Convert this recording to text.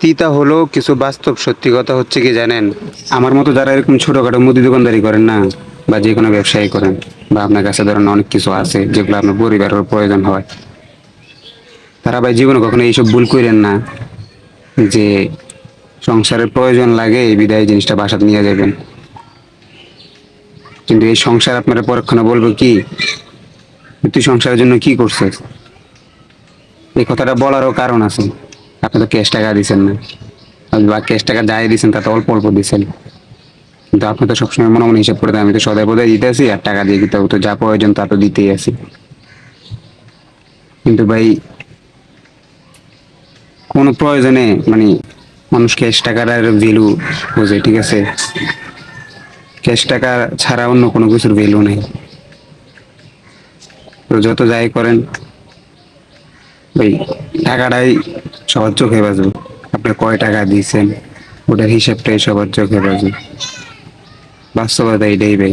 তিতা হলো কিছু বাস্তব সত্যি কথা হচ্ছে কি জানেন, আমার মতো যারা এরকম ছোটখাটো মুদি দোকানদারি করেন না, বা যে কোনো ব্যবসায়ী করেন, বা আপনার কাছে ধরেন অনেক কিছু আছে যেগুলো আপনার পরিবারের প্রয়োজন হয়, তারা ভাই জীবনে কখনো এইসব ভুল করেন না যে সংসারের প্রয়োজন লাগে এই বিদায় জিনিসটা বাসাতে নিয়ে যাবেন। কিন্তু এই সংসার আপনারা পরক্ষণে বলবো কি, তুই সংসারের জন্য কি করছিস? এই কথাটা বলারও কারণ আছে। আপনি তো ক্যাশ টাকা দিচ্ছেন না, বা ক্যাশ টাকা যাই দিচ্ছেন তা তো অল্প অল্প দিচ্ছেন। কিন্তু আপনি তো সবসময় মনে মনে হিসাব করে দেন, আমি তো সদাই বোধহয় দিতে আসি আর টাকা দিয়ে দিতে তো যা প্রয়োজন তা তো দিতেই আসি। কিন্তু ভাই কোনো প্রয়োজনে মানে মানুষ ক্যাশ টাকার ভ্যালু বোঝে, ঠিক আছে? ক্যাশ টাকা ছাড়া অন্য কোনো কিছুর ভ্যালু নেই। তো যত যাই করেন ওই টাকাটাই সবার চোখে বাজবে। আপনি কয় টাকা দিয়েছেন ওটার হিসাবটাই সবার চোখে বাজবে। বাস্তবতা এটাই ভাই।